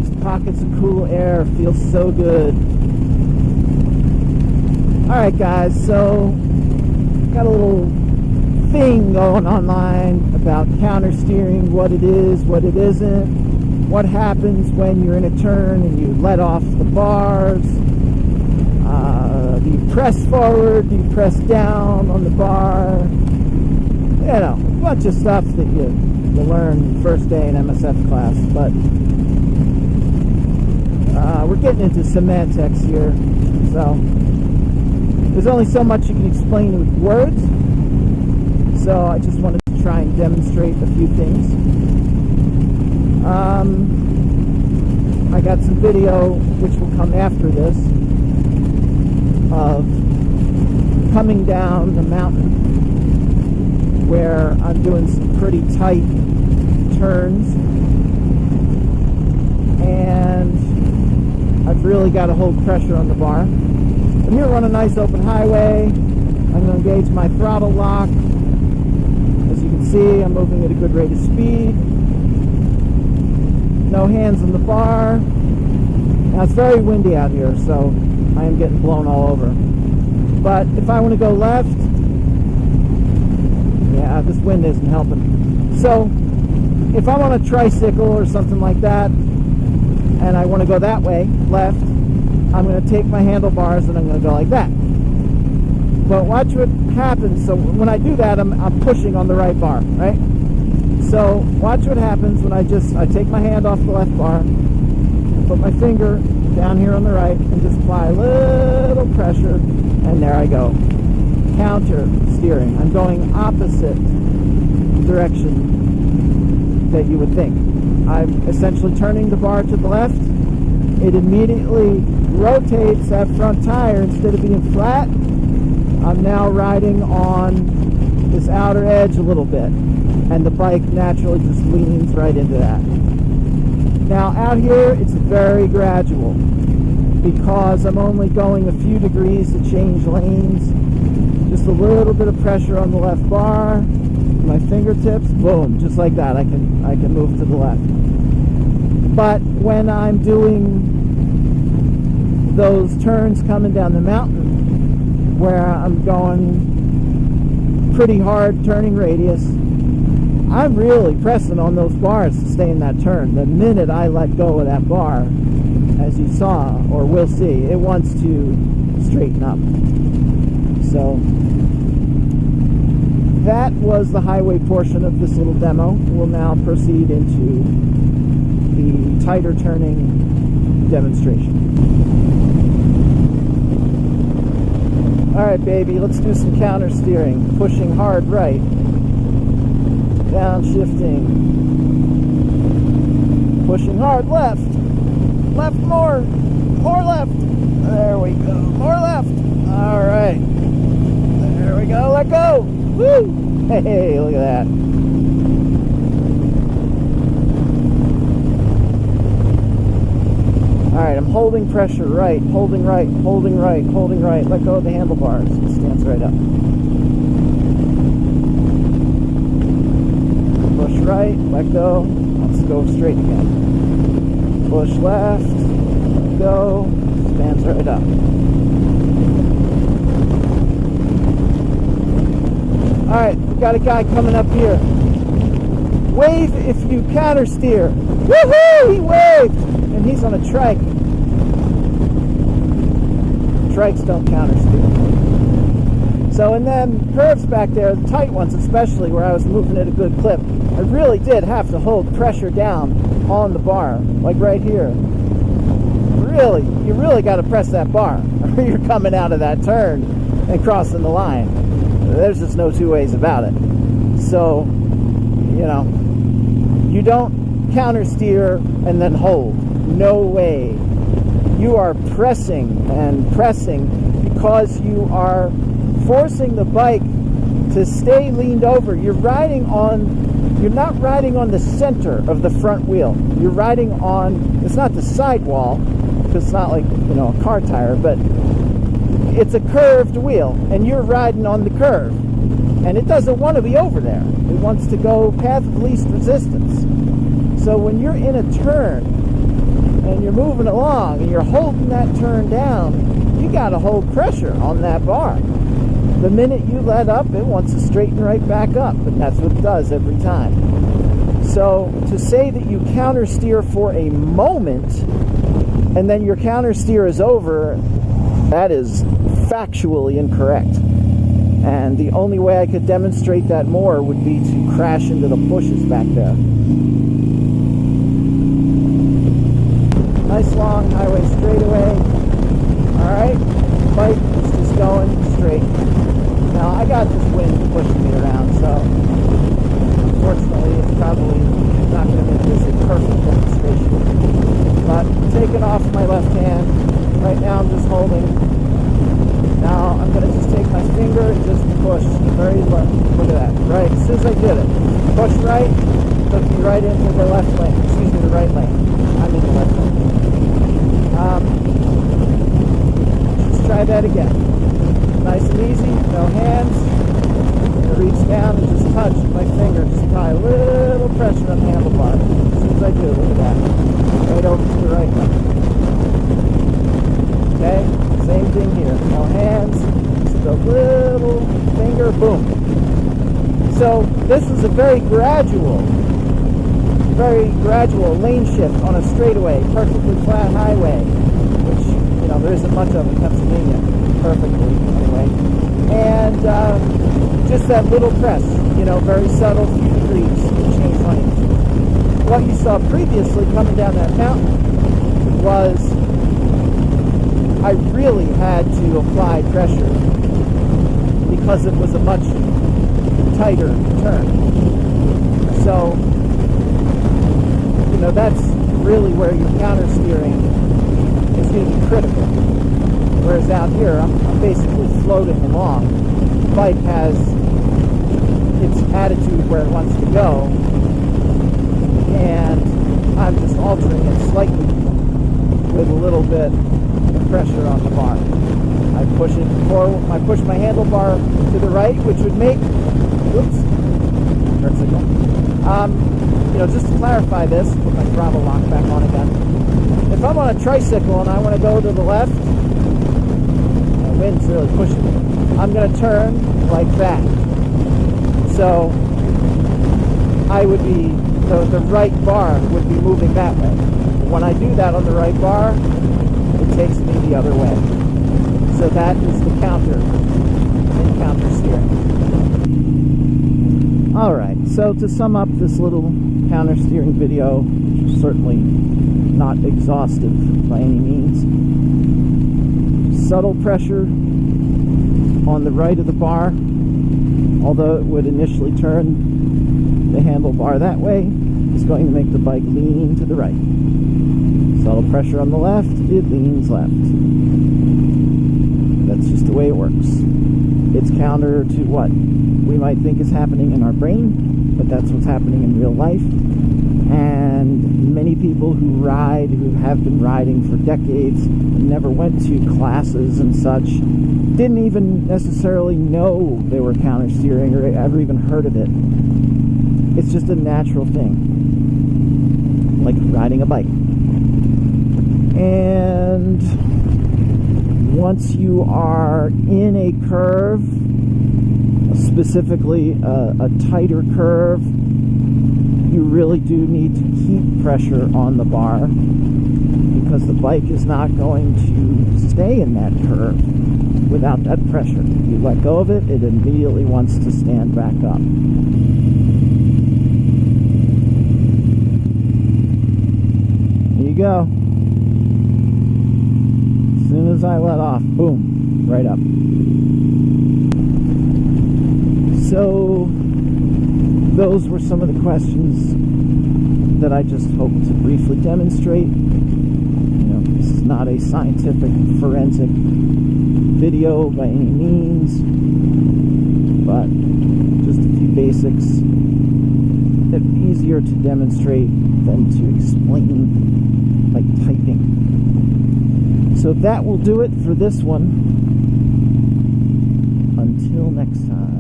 these pockets of cool air feels so good. Alright guys, so got a little thing going online about countersteering, what it is, what it isn't, what happens when you're in a turn and you let off the bars. Do you press forward? Do you press down on the bar? You know, a bunch of stuff that you learn first day in MSF class. But we're getting into semantics here, so there's only so much you can explain with words. So I just wanted to try and demonstrate a few things. I got some video which will come after this of coming down the mountain where I'm doing some pretty tight turns and I've really got to hold pressure on the bar. I'm here on a nice open highway. I'm going to engage my throttle lock. As you can see, I'm moving at a good rate of speed. No hands on the bar. Now it's very windy out here, so I am getting blown all over. But if I want to go left, yeah, this wind isn't helping. So if I'm on a tricycle or something like that, and I want to go that way, left, I'm going to take my handlebars and I'm going to go like that. But watch what happens. So when I do that, I'm pushing on the right bar, right? So watch what happens when I take my hand off the left bar, put my finger down here on the right, and just apply a little pressure, and there I go. Counter steering. I'm going opposite direction that you would think. I'm essentially turning the bar to the left. It immediately rotates that front tire. Instead of being flat, I'm now riding on this outer edge a little bit, and the bike naturally just leans right into that. Now out here it's very gradual because I'm only going a few degrees to change lanes. Just a little bit of pressure on the left bar, my fingertips, boom, just like that. I can move to the left. But when I'm doing those turns coming down the mountain where I'm going pretty hard turning radius, I'm really pressing on those bars to stay in that turn. The minute I let go of that bar, as you saw or will see, it wants to straighten up. So that was the highway portion of this little demo. We'll now proceed into the tighter turning demonstration. Alright baby, let's do some counter steering. Pushing hard right. Downshifting. Pushing hard left. Left more. More left. There we go. More left. Alright. There we go. Let go. Woo! Hey, look at that. Alright, I'm holding pressure right, holding right, holding right, holding right. Let go of the handlebars. It stands right up. Push right, let go. Let's go straight again. Push left, let go. Stands right up. Alright, we got a guy coming up here. Wave if you counter steer. Woohoo! He waved! And he's on a trike. Trikes don't counter steer. So, and then curves back there, the tight ones especially, where I was moving at a good clip, I really did have to hold pressure down on the bar, like right here. Really, you really got to press that bar, or you're coming out of that turn and crossing the line. There's just no two ways about it. So, you know, you don't counter steer and then hold. No way. You are pressing and pressing because you are forcing the bike to stay leaned over. You're not riding on the center of the front wheel. You're riding on, it's not the sidewall, because it's not like, you know, a car tire, but it's a curved wheel, and you're riding on the curve. And it doesn't want to be over there. It wants to go path of least resistance. So when you're in a turn, and you're moving along and you're holding that turn down, you got to hold pressure on that bar. The minute you let up, it wants to straighten right back up, and that's what it does every time. So to say that you countersteer for a moment and then your countersteer is over, that is factually incorrect. And the only way I could demonstrate that more would be to crash into the bushes back there. Nice long highway straightaway. Alright, bike is just going straight. Now I got this wind pushing me around, so unfortunately it's probably not going to make this a perfect demonstration. But taking off my left hand, right now I'm just holding. Now I'm going to just take my finger and just push very low. Look at that, right, as soon as I did it, push right, took me right into the left lane, excuse me, the right lane. I'm in the left lane. Let's try that again. Nice and easy, no hands. I reach down and just touch my finger, just apply a little pressure on the handlebar. As soon as I do, look at that. Right over to the right lane. Okay, same thing here. No hands, just a little finger, boom. So this is a very gradual lane shift on a straightaway, perfectly flat highway, which, you know, there isn't much of in Pennsylvania, perfectly anyway. And just that little press, you know, very subtle, few degrees to change lanes. What you saw previously coming down that mountain was I really had to apply pressure because it was a much tighter turn. So, you know, that's really where your countersteering is going to be critical. Whereas out here, I'm basically floating along. The bike has its attitude where it wants to go, and I'm just altering it slightly with a little bit of pressure on the bar. I push it forward. I push my handlebar to the right, which would make, oops, turn signal. You know, just to clarify this, put my throttle lock back on again. If I'm on a tricycle and I want to go to the left, the wind's really pushing me, I'm going to turn like that. So I would be, the right bar would be moving that way. When I do that on the right bar, it takes me the other way. So that is the counter in countersteering. Alright, so to sum up this little countersteering video, which is certainly not exhaustive by any means, subtle pressure on the right of the bar, although it would initially turn the handlebar that way, is going to make the bike lean to the right. Subtle pressure on the left, it leans left. That's just the way it works. It's counter to what we might think is happening in our brain, but that's what's happening in real life. And many people who ride, who have been riding for decades, never went to classes and such, didn't even necessarily know they were countersteering or ever even heard of it. It's just a natural thing, like riding a bike. And once you are in a curve, specifically a tighter curve, you really do need to keep pressure on the bar because the bike is not going to stay in that curve without that pressure. You let go of it, it immediately wants to stand back up. Here you go. As soon as I let off, boom, right up. So those were some of the questions that I just hoped to briefly demonstrate. You know, this is not a scientific, forensic video by any means, but just a few basics that are easier to demonstrate than to explain by typing. So that will do it for this one. Until next time.